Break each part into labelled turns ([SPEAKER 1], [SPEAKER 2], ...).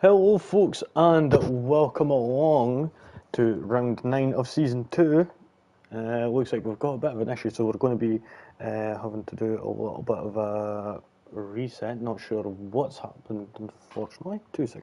[SPEAKER 1] Hello, folks, and welcome along to round 9 of season 2. Looks like we've got a bit of an issue, so we're going to be having to do a little bit of a reset. Not sure what's happened, unfortunately. 2 seconds.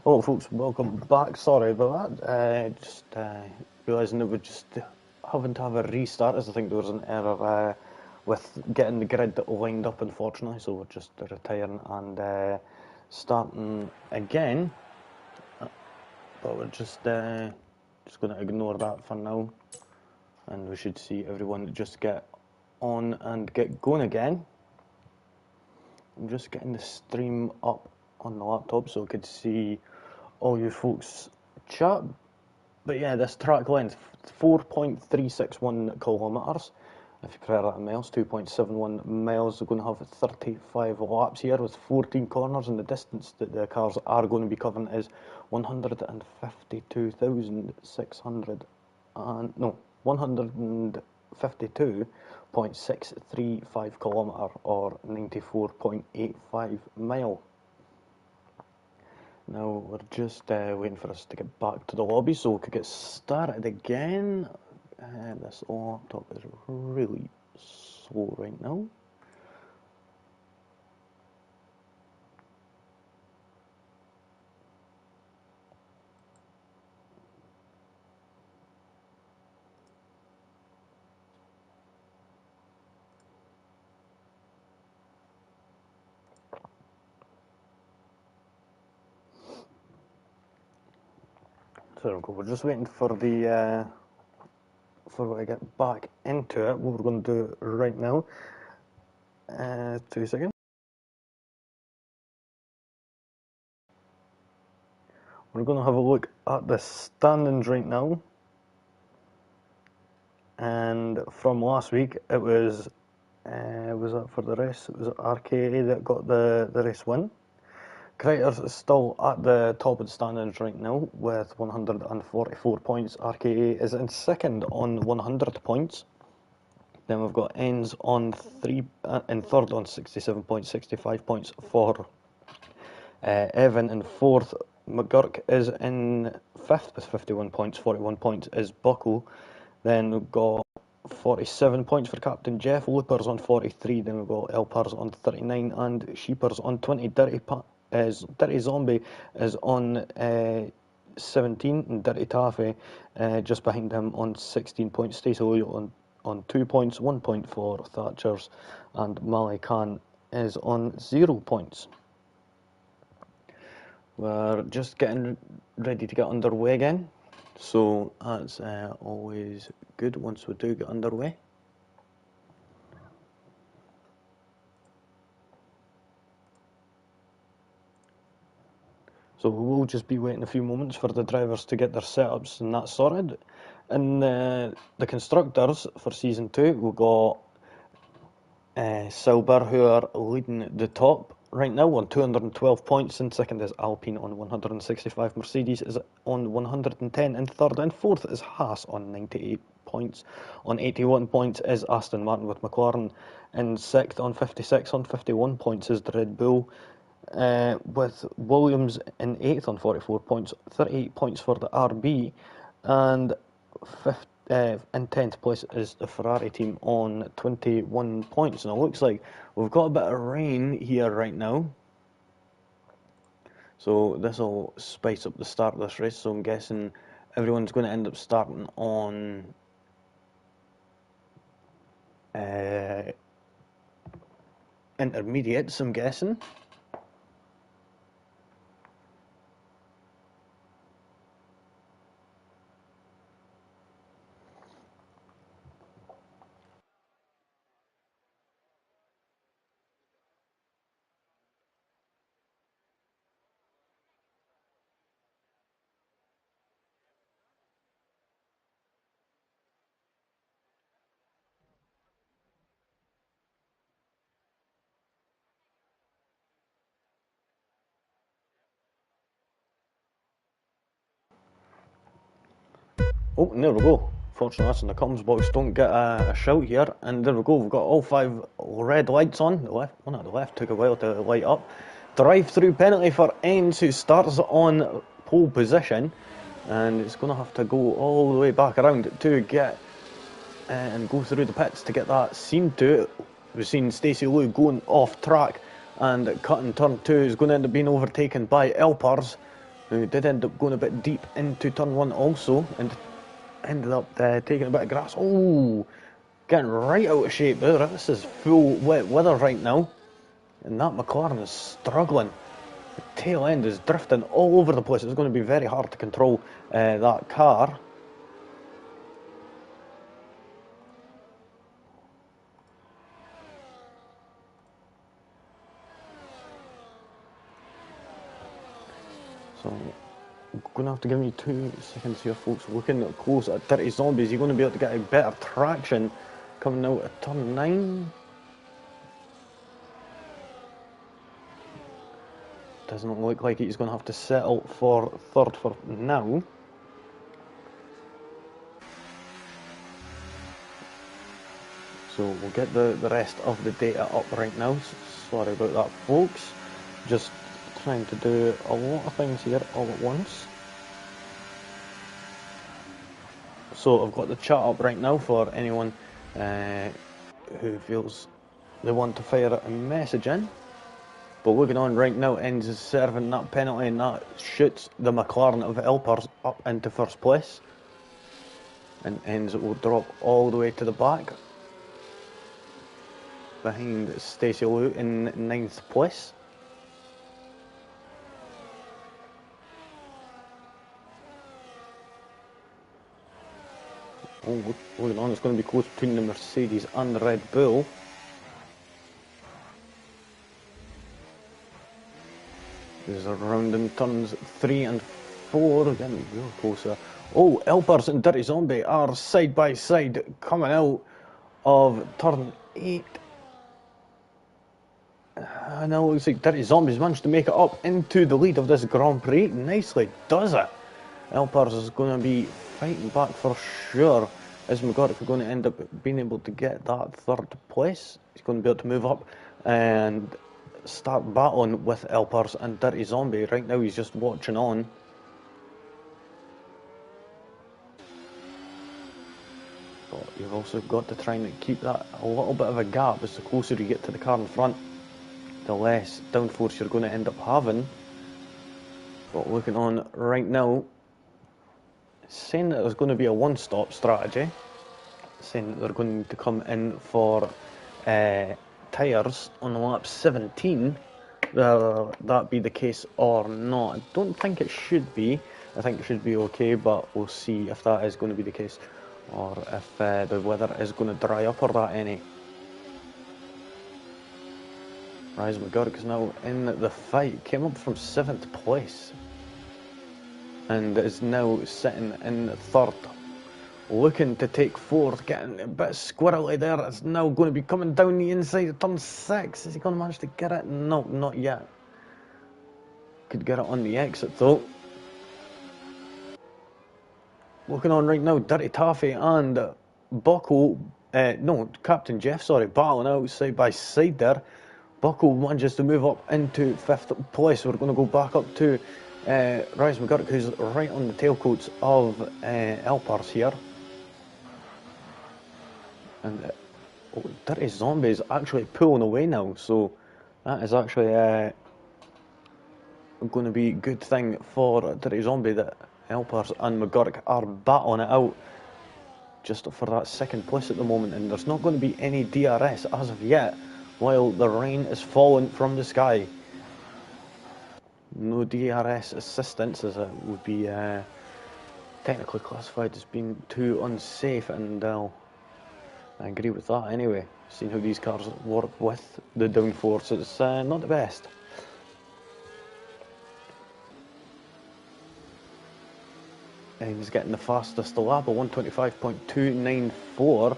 [SPEAKER 1] Hello, folks, welcome back. Sorry about that. Just realising that we're just having to have a restart, as I think there was an error with getting the grid lined up, unfortunately, so we're just retiring and starting again. But we're just going to ignore that for now, and we should see everyone just get on and get going again. I'm just getting the stream up on the laptop so I could see all you folks chat. But yeah, this track length, 4.361 kilometres. If you compare that in miles, 2.71 miles. We're going to have 35 laps here with 14 corners, and the distance that the cars are going to be covering is 152.635 kilometre, or 94.85 mile. Now we're just waiting for us to get back to the lobby so we could get started again. This laptop is really slow right now. So there we go. We're just waiting for the for to get back into it. What we're going to do right now. 2 seconds. We're going to have a look at the standings right now. And from last week, it was that for the race? It was RKA that got the race win. Criters is still at the top of the standings right now with 144 points. RKA is in second on 100 points. Then we've got Ends on in third on 67 points, 65 points for Evan in fourth. McGurk is in fifth with 51 points, 41 points is Buckle. Then we've got 47 points for Captain Jeff, Loopers on 43, then we've got Elpers on 39 and Sheepers on 20. Dirty Zombie is on 17, and Dirty Taffy just behind him on 16 points. Stacey Lee on 2 points, 1 point for Thatchers, and Mali Khan is on 0 points. We're just getting ready to get underway again, so that's always good once we do get underway. So we'll just be waiting a few moments for the drivers to get their setups and that sorted. And the constructors for season 2, we've got Silber, who are leading the top right now on 212 points, and second is Alpine on 165. Mercedes is on 110 in third, and fourth is Haas on 98 points. On 81 points is Aston Martin, with McLaren in sixth on 56. On 51 points is the Red Bull, with Williams in eighth on 44 points. 38 points for the RB, and in 10th place is the Ferrari team on 21 points. Now it looks like we've got a bit of rain here right now, so this will spice up the start of this race. So I'm guessing everyone's going to end up starting on intermediates, I'm guessing. Oh, and there we go. Fortunately, us in the comms box don't get a shout here. And there we go. We've got all 5 red lights on. The left one at the left took a while to light up. Drive-through penalty for Enns, who starts on pole position, and it's going to have to go all the way back around to get and go through the pits to get that seen to. We've seen Stacey Lou going off track and cutting turn 2 is going to end up being overtaken by Elpers, who did end up going a bit deep into turn 1 also, and ended up taking a bit of grass. Oh, getting right out of shape there. This is full wet weather right now, and that McLaren is struggling. The tail end is drifting all over the place. It's going to be very hard to control that car. So I'm going to have to give me 2 seconds here, folks. Looking close at Dirty Zombies. You're going to be able to get a better traction coming out at turn 9. Doesn't look like he's going to have to settle for third for now. So we'll get the rest of the data up right now. Sorry about that, folks. Just trying to do a lot of things here all at once. So I've got the chat up right now for anyone who feels they want to fire a message in. But looking on right now, Enns is serving that penalty, and that shoots the McLaren of Elpers up into first place. And Enns will drop all the way to the back, behind Stacey Lou in 9th place. Oh, looking on, it's going to be close between the Mercedes and the Red Bull. There's a round in turns 3 and 4, getting real closer. Oh, Elpers and Dirty Zombie are side by side coming out of turn 8. And now it looks like Dirty Zombies managed to make it up into the lead of this Grand Prix. Nicely does it. Elpers is going to be fighting back for sure. Is McGurk going to end up being able to get that 3rd place? He's going to be able to move up and start battling with Elpers and Dirty Zombie. Right now he's just watching on. But you've also got to try and keep that a little bit of a gap, as the closer you get to the car in front, the less downforce you're going to end up having. But looking on right now, saying that there's going to be a one-stop strategy, saying that they're going to come in for tyres on lap 17, whether that be the case or not. I don't think it should be. I think it should be okay, but we'll see if that is going to be the case, or if the weather is going to dry up or that any. RIZE McGurk is now in the fight. Came up from 7th place and is now sitting in 3rd looking to take fourth, getting a bit squirrely there. It's now going to be coming down the inside of turn 6. Is he going to manage to get it? No, not yet. Could get it on the exit though. Looking on right now, Dirty Taffy and Buckle, no, Captain Jeff, sorry, battling out side by side there. Buckle manages to move up into 5th place. We're going to go back up to RIZE McGurk, who's right on the tailcoats of Elpars here. And Dirty Zombie is actually pulling away now, so that is actually going to be a good thing for Dirty Zombie that Elpars and McGurk are battling it out just for that 2nd place at the moment, and there's not going to be any DRS as of yet while the rain is falling from the sky. No DRS assistance, as it would be technically classified as being too unsafe, and I agree with that anyway. Seeing how these cars work with the downforce, it's not the best. And he's getting the fastest lap, a 125.294.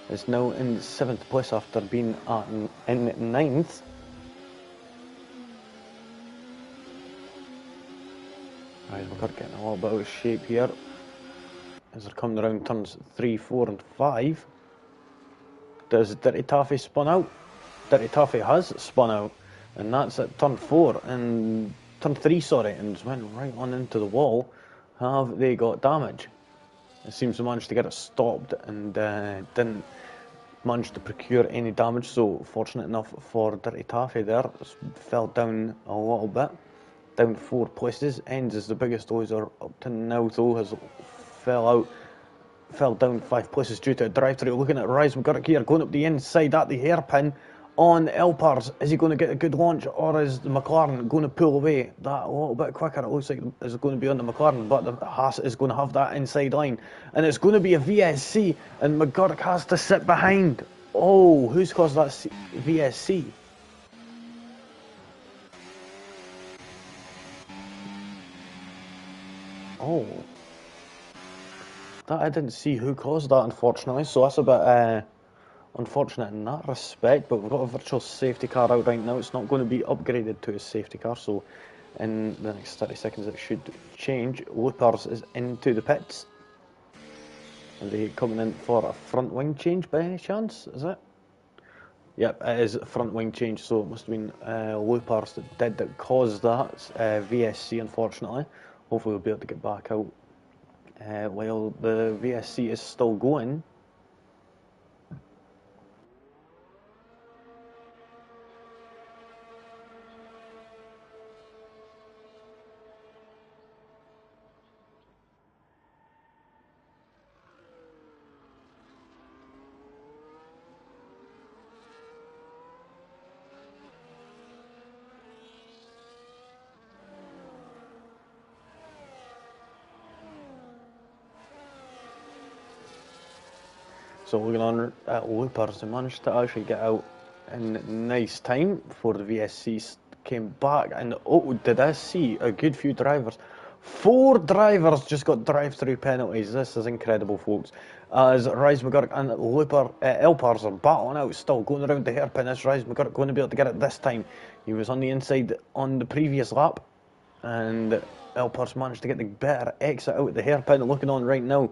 [SPEAKER 1] Is now in 7th place after being in 9th. Right, we're getting a little bit out of shape here as they're coming around turns 3, 4 and 5. Does Dirty Taffy spun out? Dirty Taffy has spun out, and that's at turn 4 and turn 3, sorry, and went right on into the wall. Have they got damage? It seems to manage to get it stopped and didn't manage to procure any damage, so fortunate enough for Dirty Taffy there. Fell down a little bit, down 4 places. Ends is the biggest loser up to now though, has fell down 5 places due to a drive-through. Looking at RIZE McGurk here, going up the inside at the hairpin on Elpars. Is he going to get a good launch, or is the McLaren going to pull away that a little bit quicker? It looks like it's going to be on the McLaren, but the Haas is going to have that inside line, and it's going to be a VSC, and McGurk has to sit behind. Oh, who's caused that VSC? Oh, that I didn't see who caused that, unfortunately, so that's a bit unfortunate in that respect, but we've got a virtual safety car out right now. It's not going to be upgraded to a safety car, so in the next 30 seconds it should change. Loopers is into the pits. Are they coming in for a front wing change by any chance, is it? Yep, it is a front wing change, so it must have been Loopers that caused that VSC, unfortunately. Hopefully we'll be able to get back out while the VSC is still going. So looking on at Loopers, they managed to actually get out in nice time before the VSC came back. And oh, did I see a good few drivers? 4 drivers just got drive-through penalties. This is incredible, folks. As RIZE McGurk and Elpars are battling out, still going around the hairpin. Is RIZE McGurk going to be able to get it this time? He was on the inside on the previous lap, and Elpars managed to get the better exit out of the hairpin. Looking on right now,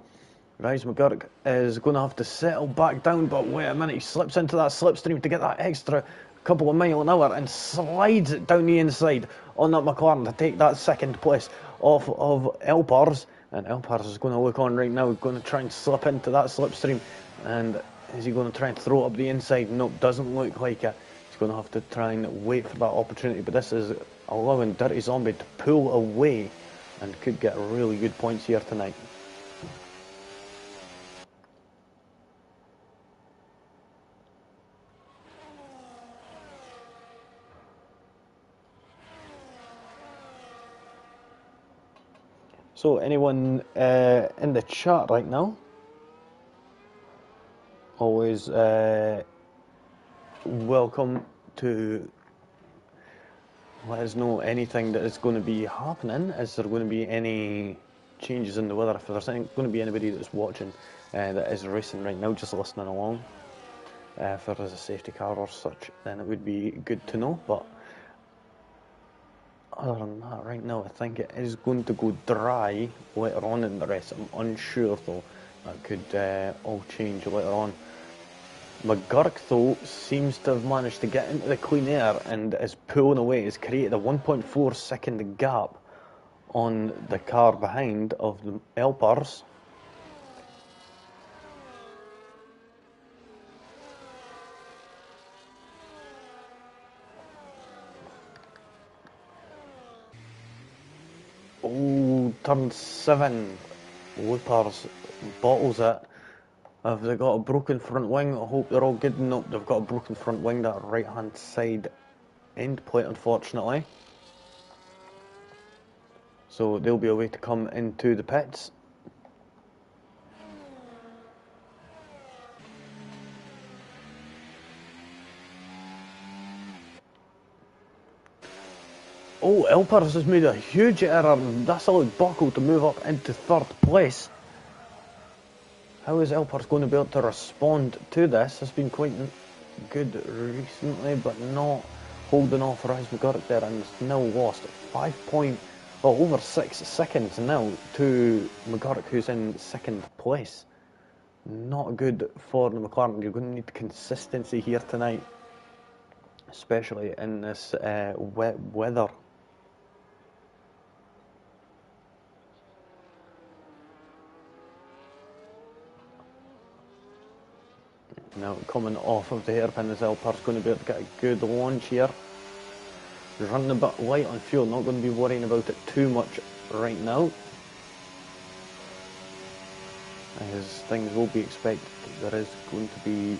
[SPEAKER 1] RIZE McGurk is going to have to settle back down, but wait a minute, he slips into that slipstream to get that extra couple of miles an hour and slides it down the inside on that McLaren to take that 2nd place off of Elpars. And Elpars is going to look on right now, going to try and slip into that slipstream. And is he going to try and throw it up the inside? Nope, doesn't look like it. He's going to have to try and wait for that opportunity, but this is allowing Dirty Zombie to pull away and could get really good points here tonight. So anyone in the chat right now, always welcome to let us know anything that is going to be happening. Is there going to be any changes in the weather, if there's going to be anybody that's watching that is racing right now, just listening along, if there is a safety car or such, then it would be good to know. But other than that, right now I think it is going to go dry later on in the race. I'm unsure though. That could all change later on. McGurk though seems to have managed to get into the clean air and is pulling away. Has created a 1.4 second gap on the car behind of the Alpars. Oh, turn 7. Lupars bottles it. Have they got a broken front wing? I hope they're all good. Nope, they've got a broken front wing, that right hand side end plate, unfortunately. So they'll be away to come into the pits. Oh, Alpers has made a huge error. That's allowed Buckle to move up into 3rd place. How is Alpers going to be able to respond to this? It's been quite good recently, but not holding off RIZE McGurk there, and it's now lost over 6 seconds now to McGurk, who's in 2nd place. Not good for the McLaren. You're going to need consistency here tonight, especially in this wet weather. Now coming off of the hairpin, as Alpar's going to be able to get a good launch here. He's running a bit light on fuel, not going to be worrying about it too much right now, as things will be expected. There is going to be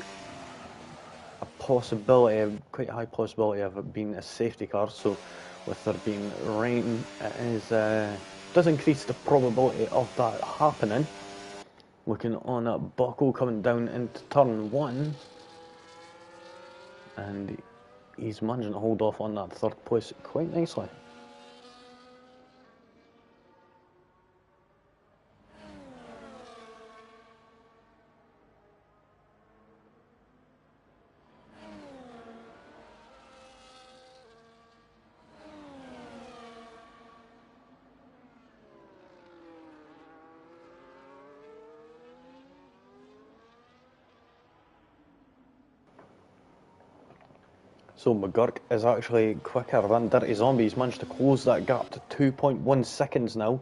[SPEAKER 1] a possibility, quite a high possibility of it being a safety car, so with there being rain, it does increase the probability of that happening. Looking on at Buckle coming down into turn 1, and he's managing to hold off on that 3rd place quite nicely. So McGurk is actually quicker than Dirty Zombie. He's managed to close that gap to 2.1 seconds now,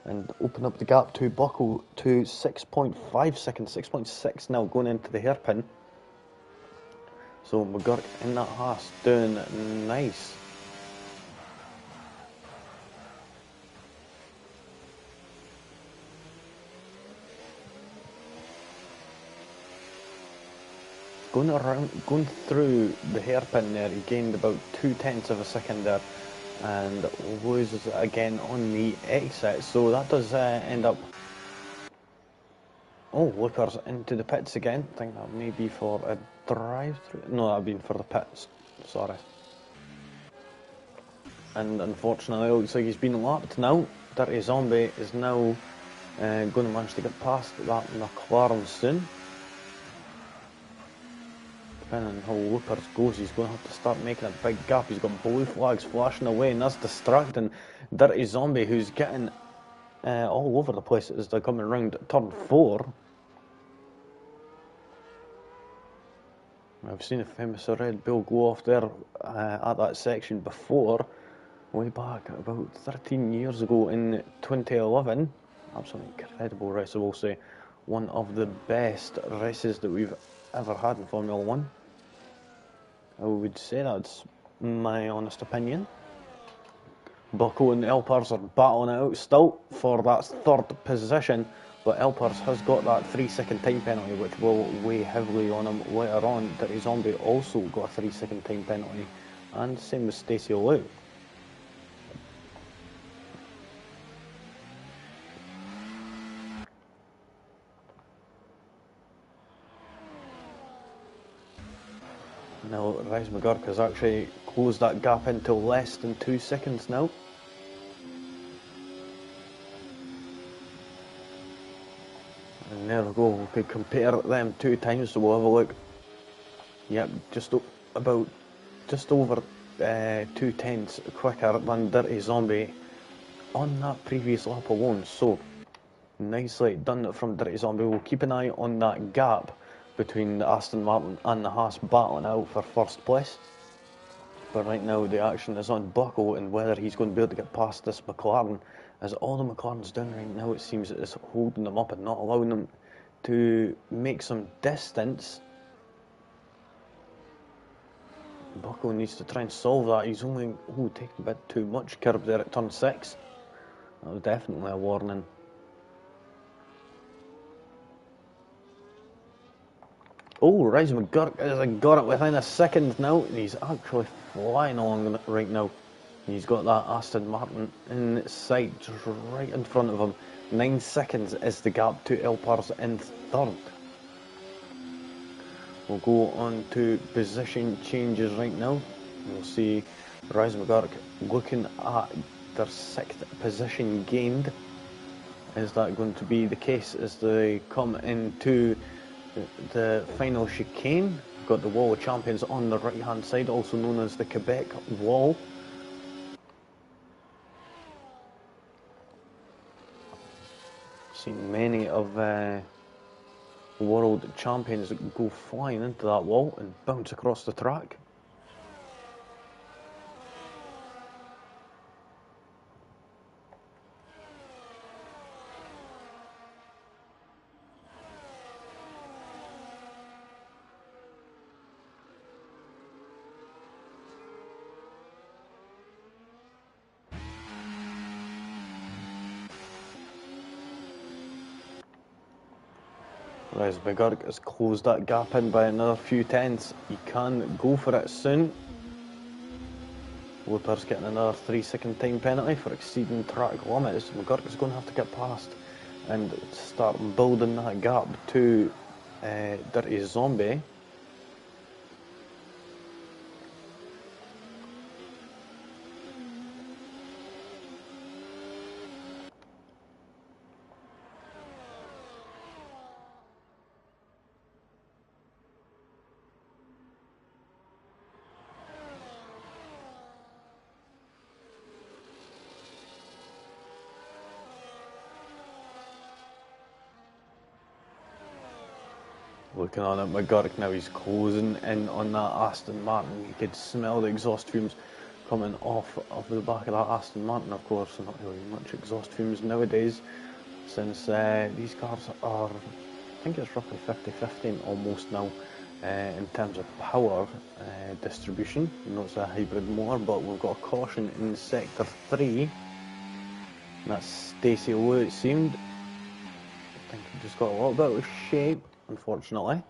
[SPEAKER 1] and open up the gap to Buckle to 6.5 seconds, 6.6 now going into the hairpin. So McGurk in that Haas doing nice. Going through the hairpin there, he gained about 0.2 of a second there, and loses it again on the exit. So that does end up. Oh, Loopers into the pits again. I think that may be for a drive-through. No, that would be for the pits. Sorry. And unfortunately, it looks like he's been lapped now. Dirty Zombie is now going to manage to get past that McLaren soon. Depending on how Loopers goes, he's going to have to start making a big gap. He's got blue flags flashing away, and that's distracting Dirty Zombie, who's getting all over the place as they're coming around turn 4. I've seen a famous Red Bull go off there at that section before, way back about 13 years ago in 2011. Absolutely incredible race, I will say. One of the best races that we've ever had in Formula 1. I would say that's my honest opinion. Bucco and Alpers are battling it out still for that 3rd position, but Alpers has got that 3-second time penalty, which will weigh heavily on him later on. Dirty Zombie also got a 3-second time penalty, and same with Stacey Lou. Now, RIZE McGurk has actually closed that gap into less than 2 seconds now. there we go, we could compare them 2 times, so we'll have a look. Yep, just over 2 tenths quicker than Dirty Zombie on that previous lap alone. So nicely done from Dirty Zombie. We'll keep an eye on that gap between the Aston Martin and the Haas battling out for first place. But right now the action is on Bucko and whether he's going to be able to get past this McLaren, as all the McLaren's doing right now, it seems, is holding them up and not allowing them to make some distance. Bucko needs to try and solve that. He's only taking a bit too much curb there at turn 6. That was definitely a warning. Oh, RIZE McGurk has got it within a second now. He's actually flying along right now. He's got that Aston Martin in sight, just right in front of him. 9 seconds is the gap to Elpars in third. We'll go on to position changes right now. We'll see RIZE McGurk looking at their 6th position gained. Is that going to be the case as they come into the final chicane? We've got the Wall of Champions on the right hand side, also known as the Quebec Wall. Seen many of world champions go flying into that wall and bounce across the track. RIZE McGurk has closed that gap in by another few tenths. He can go for it soon. Looper's getting another 3-second time penalty for exceeding track limits. McGurk is going to have to get past and start building that gap to Dirty Zombie. Looking on at McGurk now, he's closing in on that Aston Martin. You could smell the exhaust fumes coming off of the back of that Aston Martin. Of course, not really much exhaust fumes nowadays, since these cars are, I think it's roughly 50-50 almost now in terms of power distribution. You know, it's a hybrid motor, but we've got a caution in sector 3. That's Stacey Lou, it seemed. I think he just got a little bit of shape, unfortunately.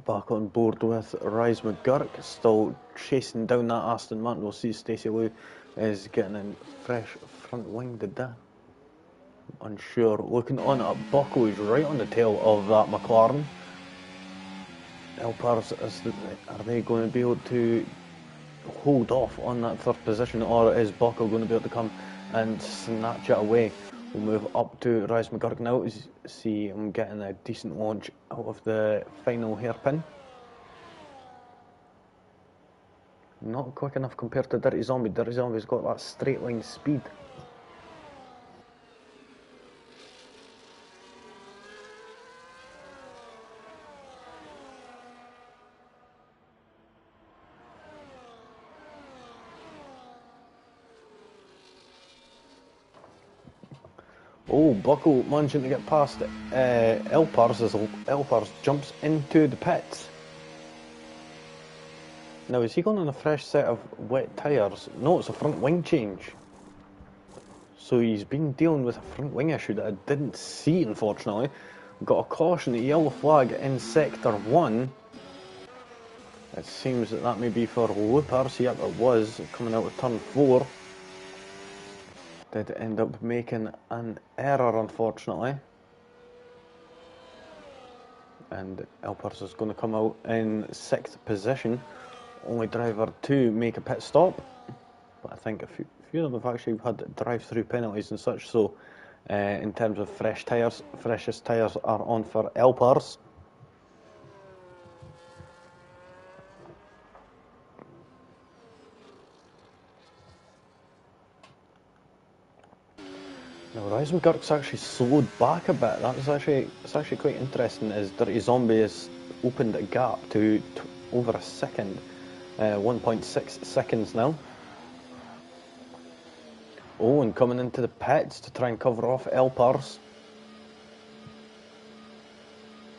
[SPEAKER 1] Back on board with RIZE McGurk, still chasing down that Aston Martin. We'll see Stacey Lou is getting in fresh front wing, did that? Unsure. Looking on at Bucko, he's right on the tail of that McLaren. Elpars, are they going to be able to hold off on that 3rd position, or is Bucko going to be able to come and snatch it away? We'll move up to RIZE McGurk now. See him getting a decent launch out of the final hairpin. Not quick enough compared to Dirty Zombie. Dirty Zombie's got that straight line speed. Oh, Bucko managing to get past Elpars as Elpars jumps into the pits. Now, is he going on a fresh set of wet tyres? No, it's a front wing change. So he's been dealing with a front wing issue that I didn't see, unfortunately. Got a caution, a yellow flag in sector 1. It seems that may be for Loopers. Yep, it was, coming out of turn 4. Did end up making an error, unfortunately. And Elpars is going to come out in 6th position. Only driver to make a pit stop. But I think a few few of them have actually had drive-through penalties and such. So, in terms of fresh tyres, freshest tyres are on for Elpars. Now, RIZE McGurk's actually slowed back a bit. It's actually quite interesting. As Dirty Zombie has opened a gap to over a second, 1.6 seconds now. Oh, and coming into the pits to try and cover off Elpars.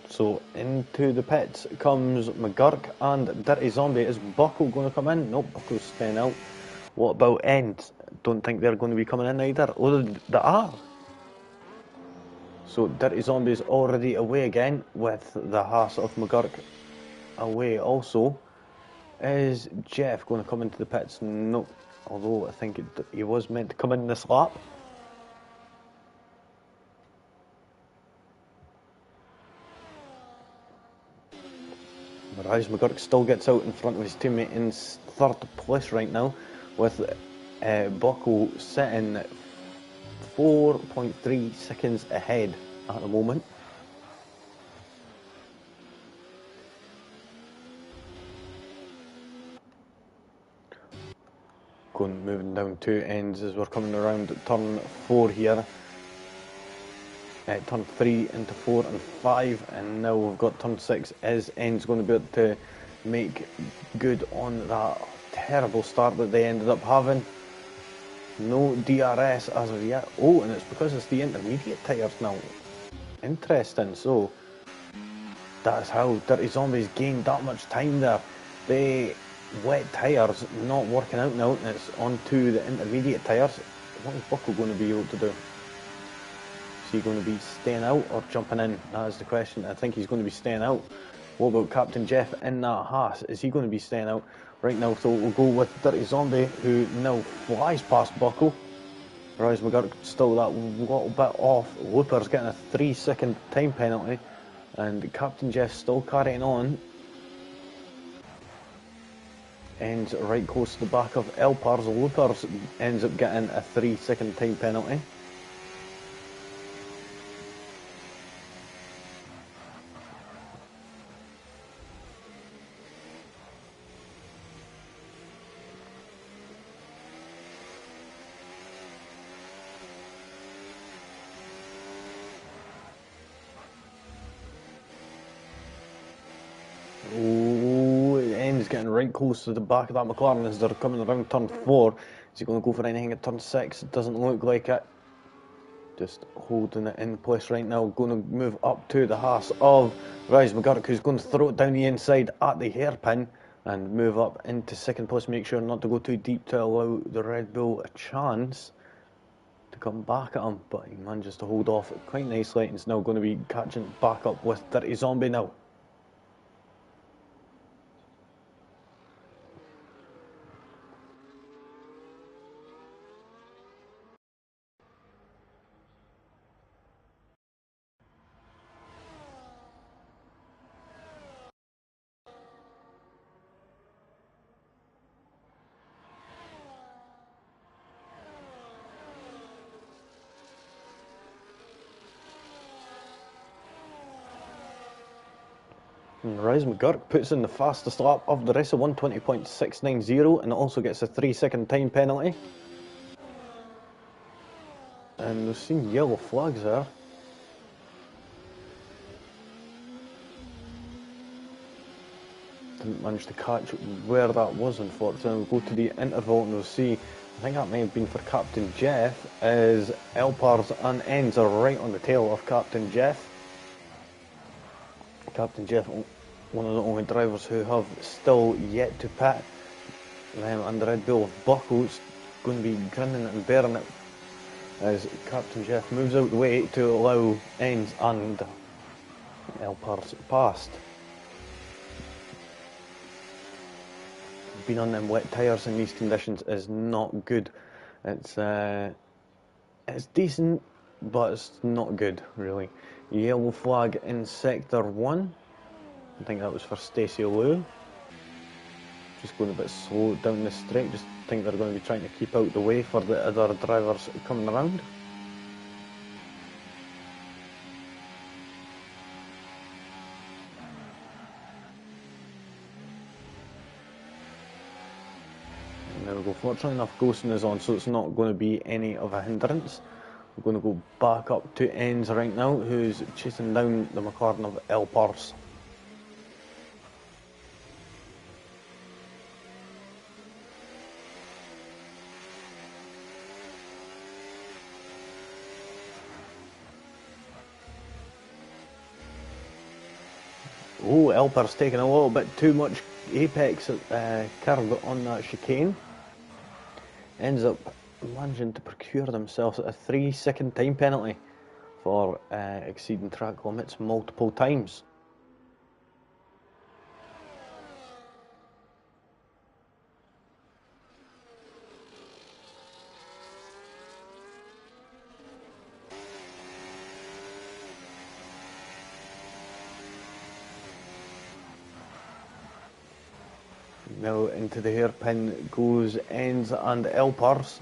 [SPEAKER 1] So into the pits comes McGurk and Dirty Zombie. Is Buckle going to come in? Nope, Buckle's staying out. What about End? Don't think they're going to be coming in either. Oh, they are. So Dirty Zombie's already away again with the Haas of McGurk away also. Is Jeff going to come into the pits? Nope. Although I think he was meant to come in this lap. RIZE McGurk still gets out in front of his teammate in third place right now, with Buckle sitting 4.3 seconds ahead at the moment. Moving down two ends as we're coming around turn 4 here. Turn 3 into 4 and 5, and now we've got turn 6. Is End's going to be able to make good on that terrible start that they ended up having? No DRS as of yet. Oh, and it's because it's the intermediate tyres now. Interesting. So that's how Dirty Zombies gained that much time there. The wet tyres not working out now, and it's on to the intermediate tyres. What is Buckle going to be able to do? Is he going to be staying out or jumping in? That is the question. I think he's going to be staying out. What about Captain Jeff in that Haas? Is he going to be staying out right now? So we'll go with Dirty Zombie, who now flies past Buckle. RIZE McGurk still that little bit off. Looper's getting a 3-second time penalty, and Captain Jeff still carrying on. Ends right close to the back of Elpars. Loopers ends up getting a 3-second time penalty. Getting right close to the back of that McLaren as they're coming around turn 4. Is he going to go for anything at turn 6? It doesn't look like it. Just holding it in place right now. Going to move up to the Haas of RIZE McGurk, who's going to throw it down the inside at the hairpin and move up into second place. Make sure not to go too deep to allow the Red Bull a chance to come back at him, but he manages to hold off quite nicely, and is now going to be catching back up with Dirty Zombie now. And RIZE McGurk puts in the fastest lap of the race of 1:20.690, and also gets a 3-second time penalty. And we've seen yellow flags there. Didn't manage to catch where that was, unfortunately. We'll go to the interval and we'll see. I think that may have been for Captain Jeff, as Elpars and Ends are right on the tail of Captain Jeff. Captain Jeff, one of the only drivers who have still yet to pit. And the Red Bull of Buckle's going to be grinning and bearing it as Captain Jeff moves out the way to allow Ends and Elpars past. Being on them wet tyres in these conditions is not good. It's decent, but it's not good, really. Yellow flag in sector 1. I think that was for Stacey Lou. just going a bit slow down the straight. Just think they're going to be trying to keep out the way for the other drivers coming around. And there we go. Fortunately enough, ghosting is on, so it's not going to be any of a hindrance. We're going to go back up to Enz right now, who's chasing down the McLaren of Elpars. Oh, Elper's taking a little bit too much apex curve on that chicane. Ends up managing to procure themselves a 3-second time penalty for exceeding track limits multiple times. Now into the hairpin goes Enz and Elpars.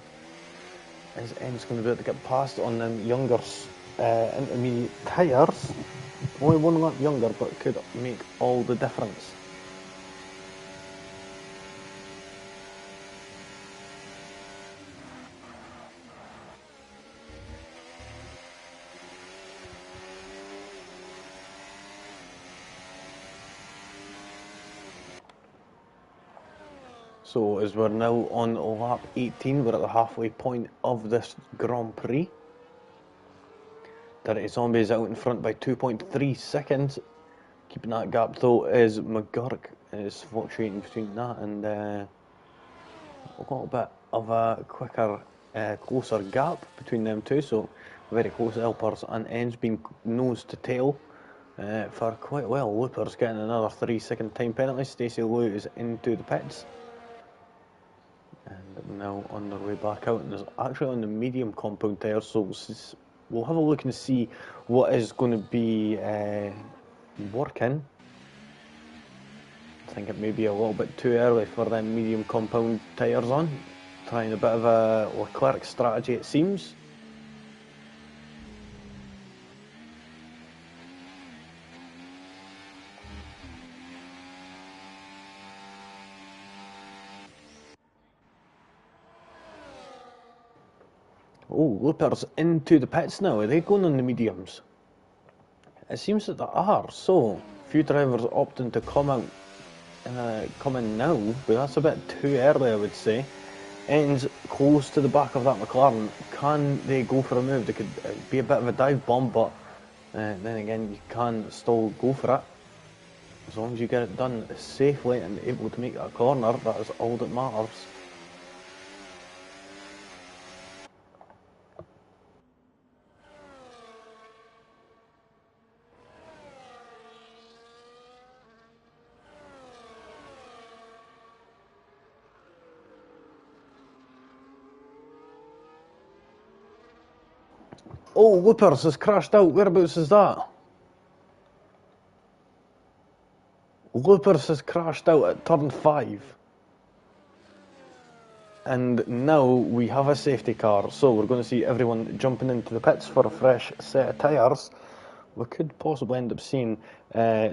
[SPEAKER 1] Is Enz going to be able to get past on them younger intermediate tyres? Only one lap younger, but could make all the difference. So as we're now on lap 18, we're at the halfway point of this Grand Prix. Dirty Zombies out in front by 2.3 seconds. Keeping that gap though is McGurk, is fluctuating between that and a little bit of a quicker, closer gap between them two. So very close. Elpers and Enz being nose to tail for quite well. Looper's getting another 3-second time penalty. Stacey Lou is into the pits. And now on their way back out, and there's actually on the medium compound tyres, so we'll have a look and see what is going to be working. I think it may be a little bit too early for them medium compound tyres on. Trying a bit of a Leclerc strategy, it seems. Oh, Looper's into the pits now. Are they going on the mediums? It seems that they are. So, a few drivers opting to come in now, but that's a bit too early, I would say. Ends close to the back of that McLaren. Can they go for a move? They could be a bit of a dive bomb, but then again, you can still go for it. As long as you get it done safely and able to make that corner, that is all that matters. Oh, Loopers has crashed out. Whereabouts is that? Loopers has crashed out at turn 5. And now we have a safety car. So we're going to see everyone jumping into the pits for a fresh set of tyres. We could possibly end up seeing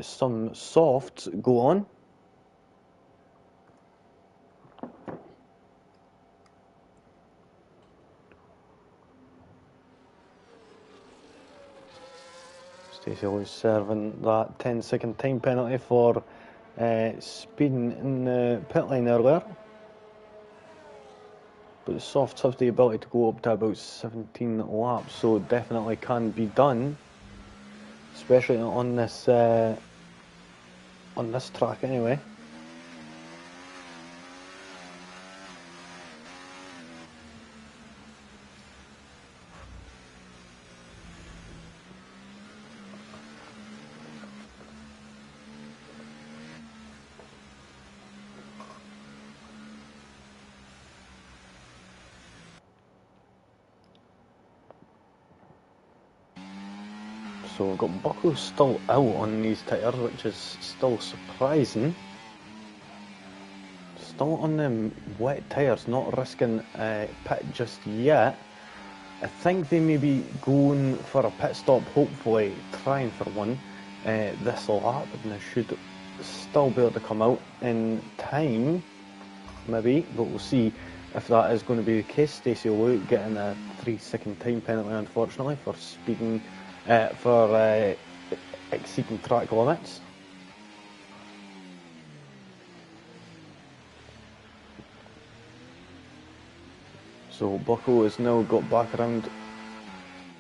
[SPEAKER 1] some softs go on. Stacey was serving that 10-second time penalty for speeding in the pit lane earlier. But the softs have the ability to go up to about 17 laps, so definitely can be done, especially on this track anyway. So we've got buckles still out on these tyres, which is still surprising. still on them wet tyres, not risking pit just yet. I think they may be going for a pit stop, hopefully trying for one this lap, and they should still be able to come out in time, maybe, but we'll see if that is going to be the case. Stacey Lou getting a 3-second time penalty, unfortunately, for speeding, exceeding track limits. So Bucko has now got back around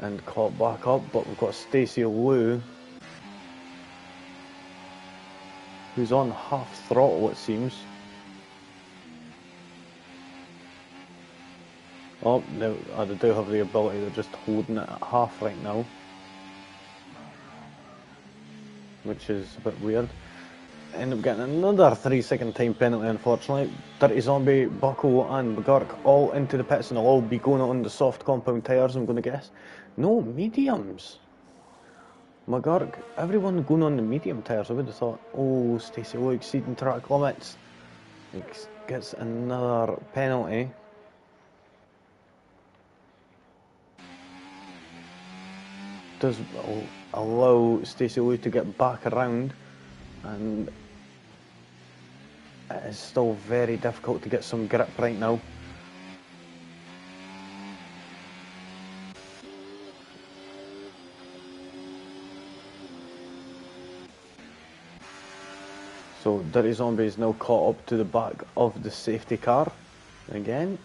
[SPEAKER 1] and caught back up, but we've got Stacey Lou, who's on half throttle, it seems. Oh, no, they do have the ability, they're just holding it at half right now, which is a bit weird. End up getting another 3-second time penalty, unfortunately. Dirty Zombie, Bucko and McGurk all into the pits, and they'll all be going on the soft compound tyres, I'm going to guess. No, mediums. McGurk, everyone going on the medium tyres. I would have thought, oh, Stacey Lou exceeding track limits. Gets another penalty. Does allow Stacey Lou to get back around, and it is still very difficult to get some grip right now. So Dirty Zombie is now caught up to the back of the safety car again.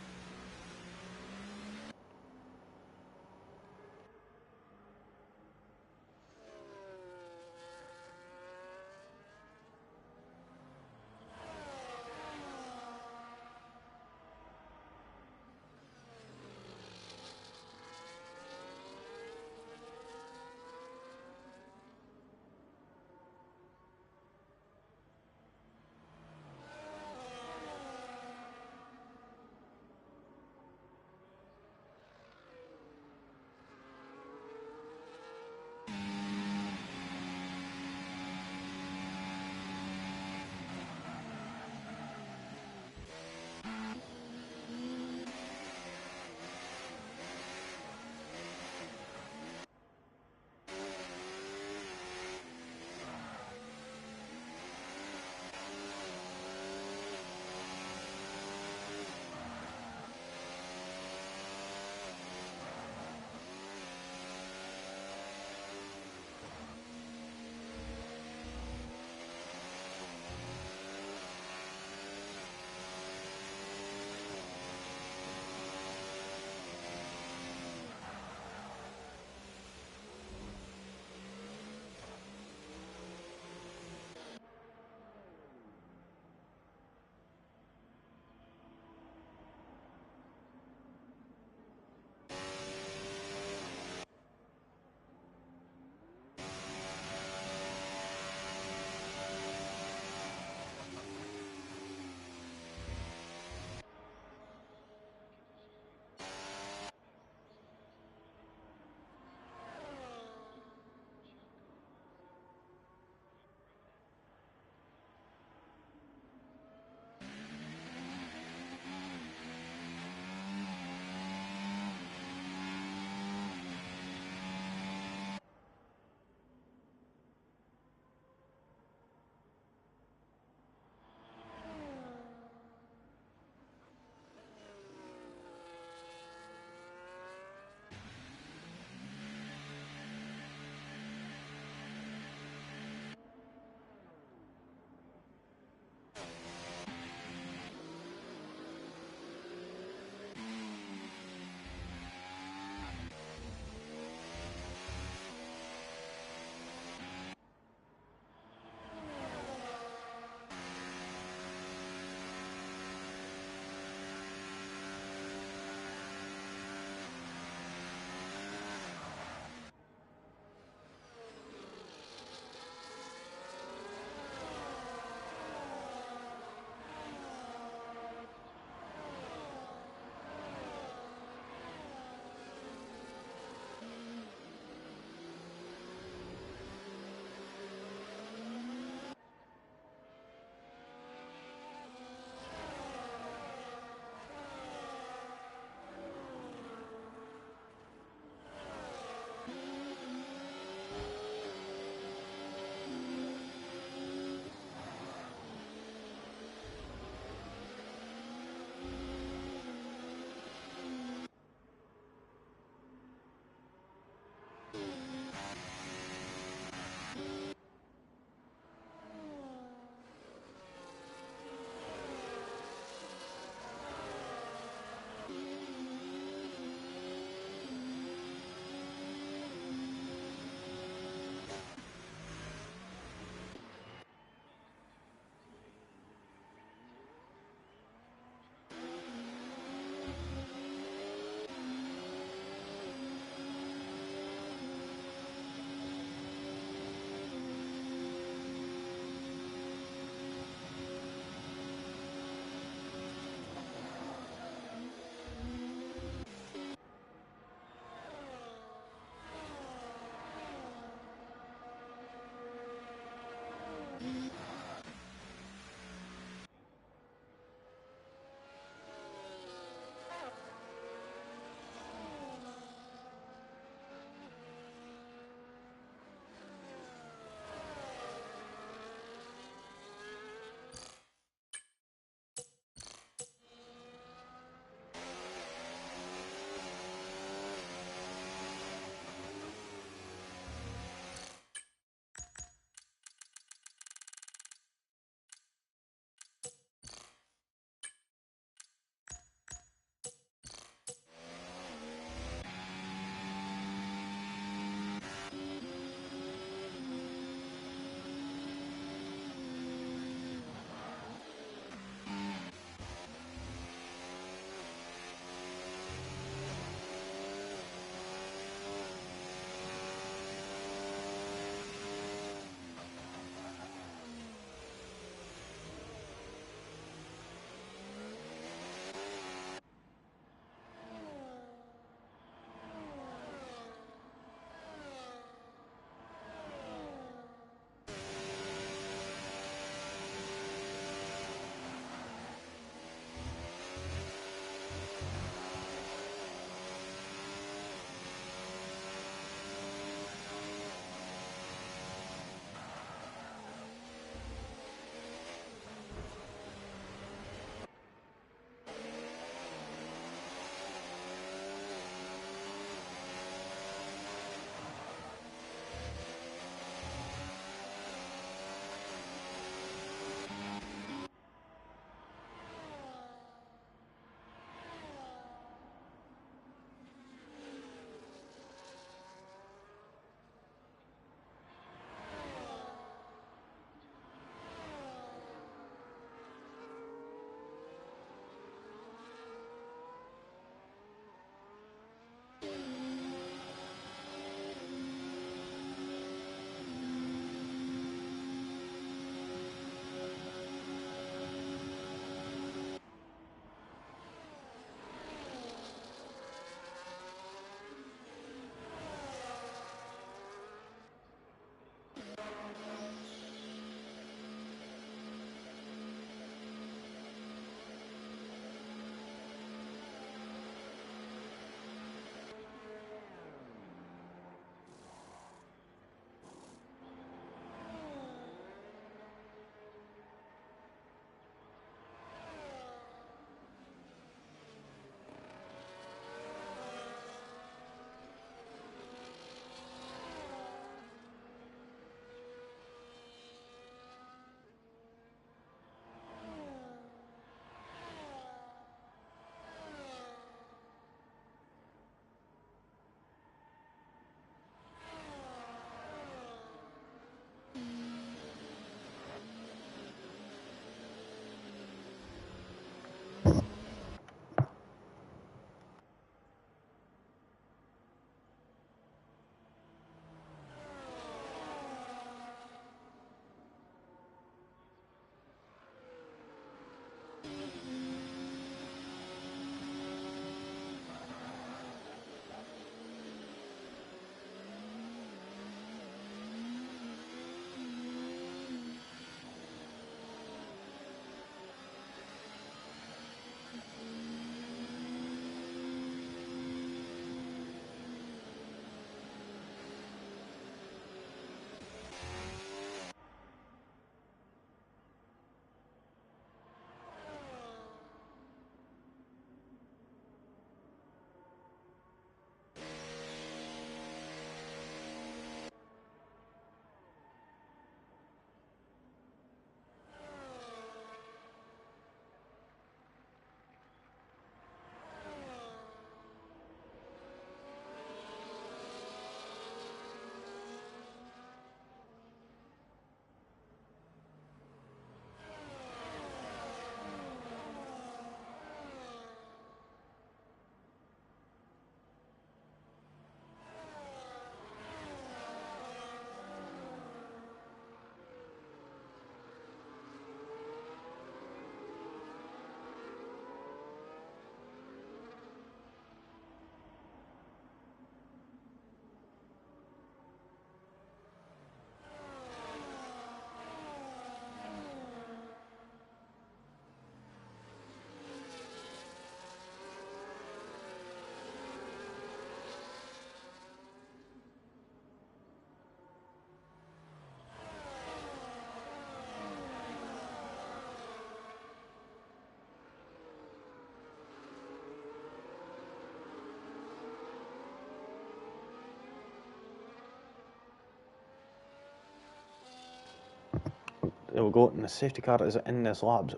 [SPEAKER 1] There we go, and the safety car is in this lap.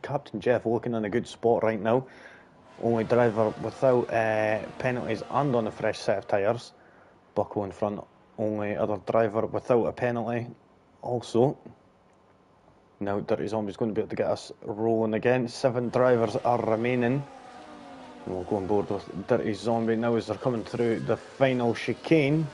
[SPEAKER 1] Captain Jeff looking in a good spot right now. Only driver without penalties and on a fresh set of tyres. Buckle in front, only other driver without a penalty also. Now Dirty Zombie's going to be able to get us rolling again. 7 drivers are remaining. We'll go on board with Dirty Zombie now as they're coming through the final chicane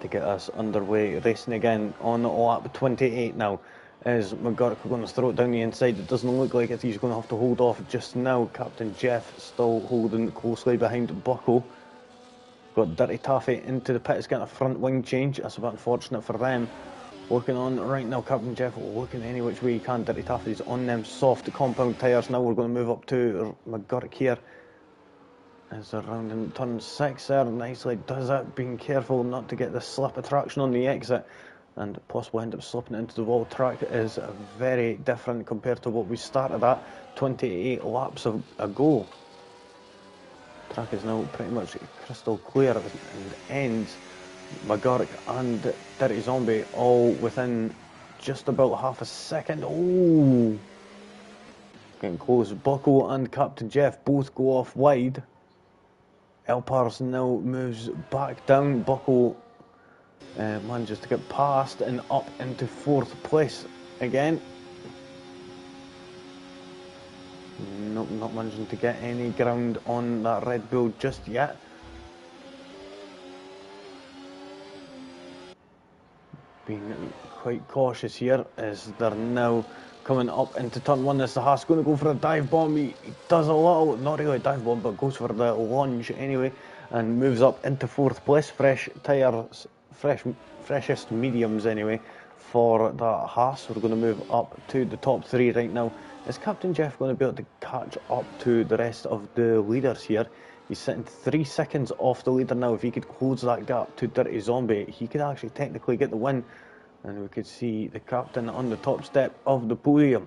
[SPEAKER 1] to get us underway, racing again on lap 28 now. Is McGurk going to throw it down the inside? It doesn't look like it. He's going to have to hold off just now. Captain Jeff still holding closely behind Buckle. Got Dirty Taffy into the pits, getting a front wing change. That's a bit unfortunate for them. Working on right now, Captain Jeff looking any which way he can. Dirty Taffy's on them soft compound tyres now. We're going to move up to McGurk here. As they're rounding turn 6 there, nicely does it, being careful not to get the slip of traction on the exit and possibly end up slipping into the wall. Track is very different compared to what we started at 28 laps ago. Track is now pretty much crystal clear and ends. McGurk and Dirty Zombie all within just about half a second. Oh, getting close. Buckle and Captain Jeff both go off wide. Elpars now moves back down. Buckle manages to get past and up into 4th place again. Nope, not managing to get any ground on that Red Bull just yet. Being quite cautious here as they're now coming up into turn 1. As the Haas going to go for a dive bomb. He does a little, not really a dive bomb, but goes for the lunge anyway and moves up into 4th place. Fresh tyres, freshest mediums anyway for that Haas. We're going to move up to the top 3 right now. Is Captain Jeff going to be able to catch up to the rest of the leaders here? He's sitting 3 seconds off the leader now. If he could close that gap to Dirty Zombie, he could actually technically get the win. And we could see the captain on the top step of the podium.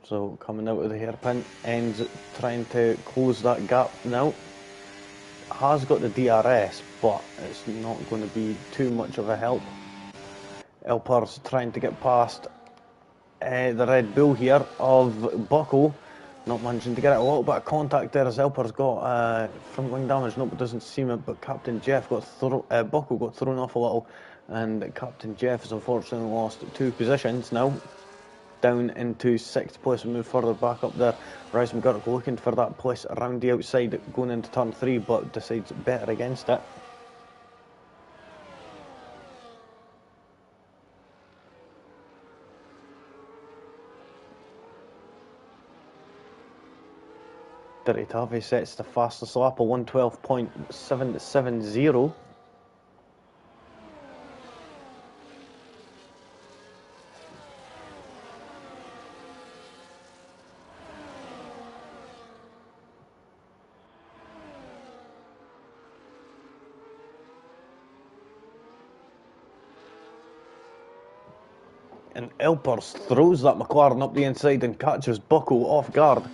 [SPEAKER 1] So coming out of the hairpin, ends trying to close that gap now. Has got the DRS, but it's not going to be too much of a help. Elpers trying to get past the Red Bull here of Buckle. Not managing to get it. A little bit of contact there as Elpers got front wing damage. Nope, it doesn't seem it, but Captain Jeff got Buckle got thrown off a little, and Captain Jeff has unfortunately lost 2 positions now. Down into 6th place and move further back up there. RIZE McGurk looking for that place around the outside going into turn 3, but decides better against it. Dirty Taffy sets the fastest lap of 112.770. And Elpers throws that McLaren up the inside and catches Buckle off guard.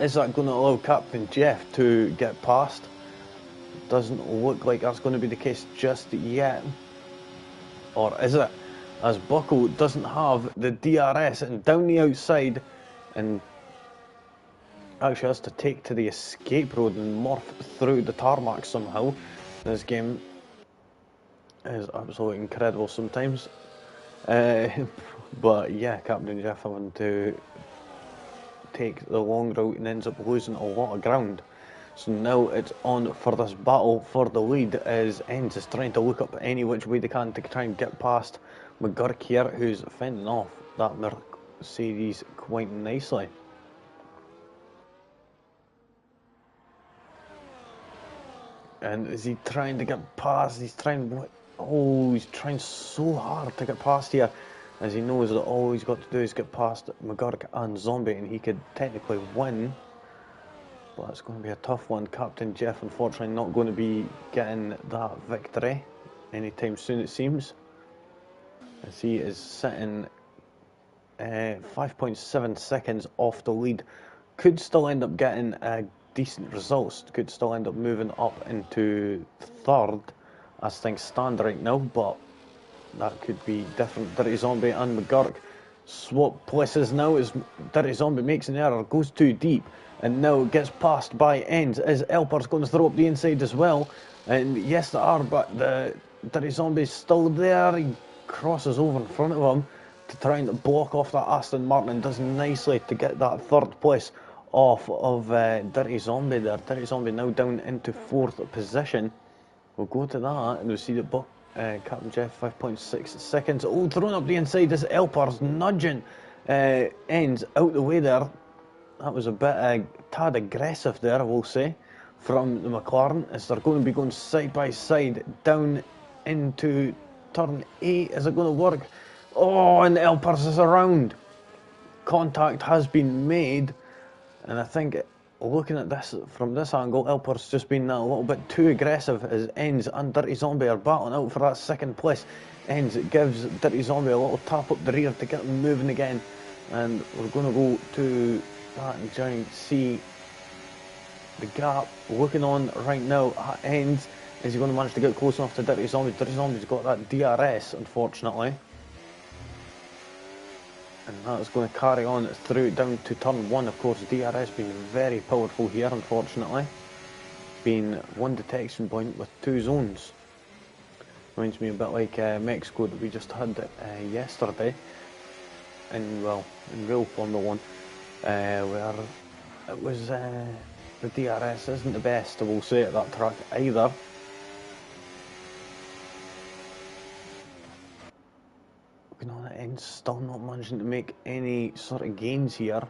[SPEAKER 1] Is that going to allow Captain Jeff to get past? Doesn't look like that's going to be the case just yet. Or is it? As Buckle doesn't have the DRS and down the outside and actually has to take to the escape road and morph through the tarmac somehow. This game is absolutely incredible sometimes. But yeah, Captain Jeff having to take the long route and ends up losing a lot of ground. So now it's on for this battle for the lead as Enns is trying to look up any which way they can to try and get past McGurk here, who's fending off that Mercedes quite nicely. And is he trying to get past? He's trying so hard to get past here, as he knows that all he's got to do is get past McGurk and Zombie and he could technically win. But it's going to be a tough one. Captain Jeff, unfortunately, not going to be getting that victory anytime soon, it seems, as he is sitting 5.7 seconds off the lead. Could still end up getting decent results, could still end up moving up into third as things stand right now, but that could be different. Dirty Zombie and McGurk swap places now as Dirty Zombie makes an error, goes too deep, and now gets passed by Ends. Is Elper's going to throw up the inside as well? And yes, they are, but the Dirty Zombie's still there. He crosses over in front of him to try and block off that Aston Martin, and does nicely to get that third place off of Dirty Zombie there. Dirty Zombie now down into fourth position. We'll go to that and we'll see that Captain Jeff 5.6 seconds. Oh, thrown up the inside as Elper's nudging Ends out the way there. That was a bit tad aggressive there, I will say, from the McLaren, as they're going to be going side by side down into turn 8. Is it going to work? Oh, and Elpers is around. Contact has been made, and I think looking at this from this angle, Elper's just been a little bit too aggressive as Ends and Dirty Zombie are battling out for that second place. Ends gives Dirty Zombie a little tap up the rear to get them moving again, and we're going to go to that and try and see the gap looking on right now at Ends. Is he going to manage to get close enough to Dirty Zombie? Dirty Zombie's got that DRS, unfortunately, and that's going to carry on through down to turn 1. Of course, DRS being very powerful here, unfortunately, being one detection point with 2 zones. Reminds me a bit like Mexico that we just had yesterday in real Formula 1, where it was the DRS isn't the best, I will say, at that track either. Looking on the end, still not managing to make any sort of gains here,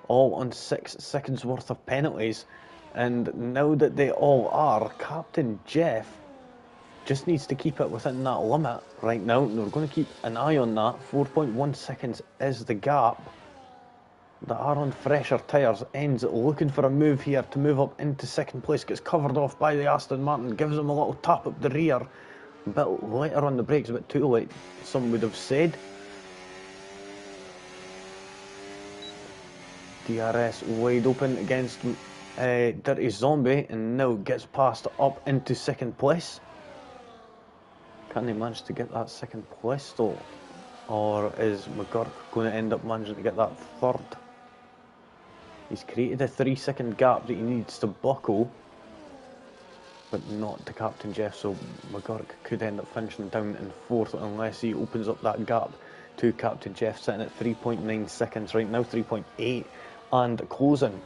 [SPEAKER 1] all on 6 seconds worth of penalties. And now that they all are, Captain Jeff just needs to keep it within that limit right now, and we're going to keep an eye on that. 4.1 seconds is the gap. They are on fresher tyres. Ends looking for a move here to move up into second place, gets covered off by the Aston Martin, gives him a little tap up the rear, a bit later on the brakes, a bit too late, some would have said. DRS wide open against Dirty Zombie, and now gets passed up into second place. Can they manage to get that second place though? Or is McGurk going to end up managing to get that third? He's created a 3-second gap that he needs to buckle, but not to Captain Jeff, so McGurk could end up finishing down in fourth unless he opens up that gap to Captain Jeff, sitting at 3.9 seconds right now, 3.8 and closing.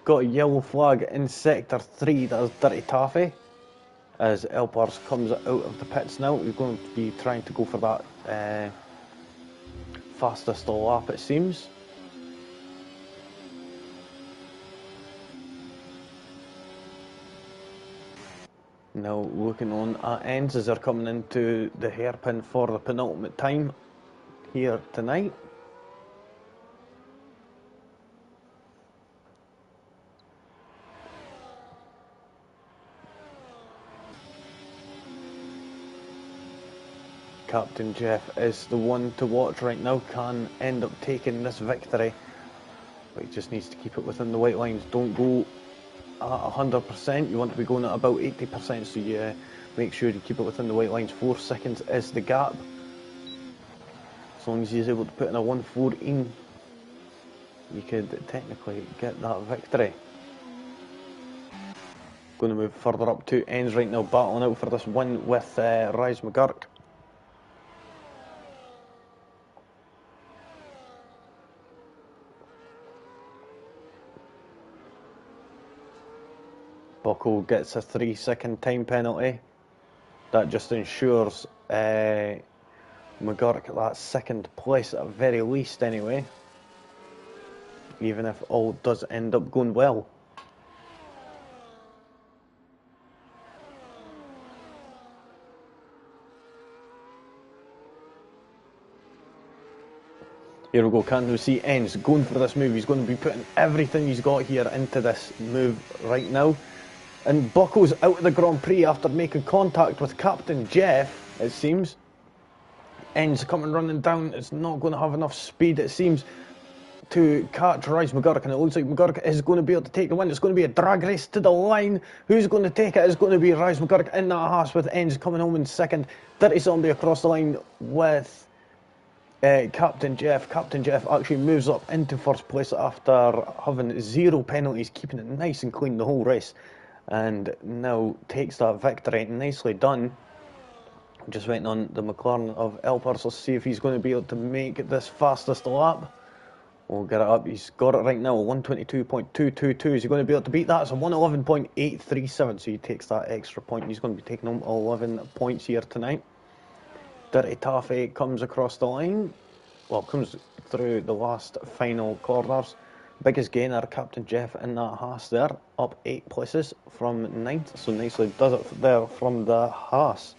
[SPEAKER 1] Got a yellow flag in sector 3, that is Dirty Taffy, as Elpers comes out of the pits now. We're going to be trying to go for that fastest lap, it seems. Now looking on at Ends as they're coming into the hairpin for the penultimate time here tonight. Captain Jeff is the one to watch right now, can end up taking this victory, but he just needs to keep it within the white lines. Don't go at 100%, you want to be going at about 80%, so you make sure you keep it within the white lines. 4 seconds is the gap. As long as he's able to put in a 1:14, you could technically get that victory. Going to move further up to Ends right now, battling out for this win with RIZE McGurk. Buckle gets a 3-second time penalty. That just ensures McGurk that second place at very least anyway, even if all does end up going well. Here we go, can't we see Ends going for this move. He's going to be putting everything he's got here into this move right now. And Bucco's out of the Grand Prix after making contact with Captain Jeff, it seems. Ends coming running down. It's not going to have enough speed, it seems, to catch RIZE McGurk, and it looks like McGurk is going to be able to take the win. It's going to be a drag race to the line. Who's going to take it? It's going to be RIZE McGurk in that Haas, with Ends coming home in second. Dirty Zombie across the line with Captain Jeff. Captain Jeff actually moves up into first place after having 0 penalties, keeping it nice and clean the whole race, and now takes that victory. Nicely done. Just waiting on the McLaren of Elpers. Let's see if he's going to be able to make this fastest lap. We'll get it up. He's got it right now, 122.222. Is he going to be able to beat that? It's a 111.837, so he takes that extra point. He's going to be taking home 11 points here tonight. Dirty Taffy comes across the line. Well, comes through the last final corners. Biggest gainer, Captain Jeff in that Haas there, up 8 places from 9th. So nicely does it there from the Haas.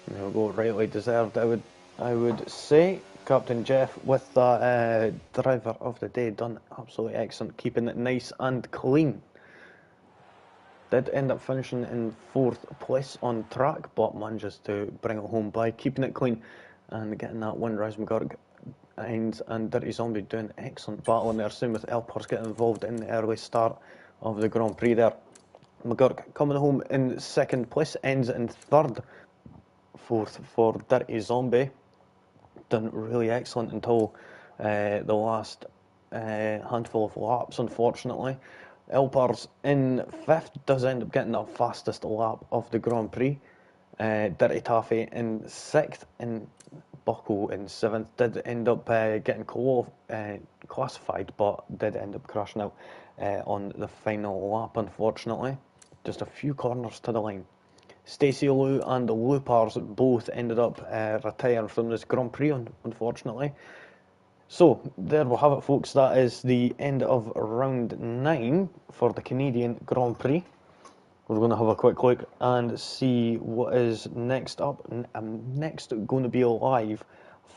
[SPEAKER 1] There we go, rightly deserved, I would say. Captain Jeff with the driver of the day, done absolutely excellent, keeping it nice and clean. Did end up finishing in 4th place on track, but manages to bring it home by keeping it clean and getting that win. RIZE McGurk and Dirty Zombie doing excellent battle in there. Same with Elpers getting involved in the early start of the Grand Prix there. McGurk coming home in 2nd place, Ends in 3rd. 4th for Dirty Zombie. Done really excellent until the last handful of laps, unfortunately. Elpers in 5th, does end up getting the fastest lap of the Grand Prix. Dirty Taffy in 6th, and Bucco in 7th. Did end up getting classified, but did end up crashing out on the final lap, unfortunately. Just a few corners to the line. Stacey Lou and the Loopers both ended up retiring from this Grand Prix, unfortunately. So, there we'll have it, folks. That is the end of round 9 for the Canadian Grand Prix. We're going to have a quick look and see what is next up. I'm next going to be live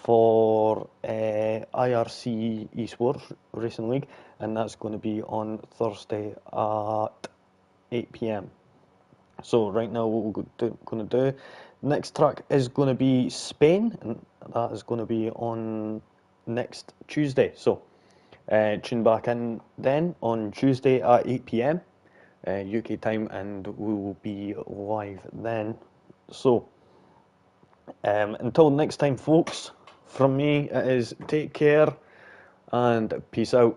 [SPEAKER 1] for IRC Esports Racing League, and that's going to be on Thursday at 8 PM. So right now what we're going to do, next track is going to be Spain, and that is going to be on next Tuesday. So tune back in then on Tuesday at 8 PM UK time, and we will be live then. So until next time, folks, from me it is take care and peace out.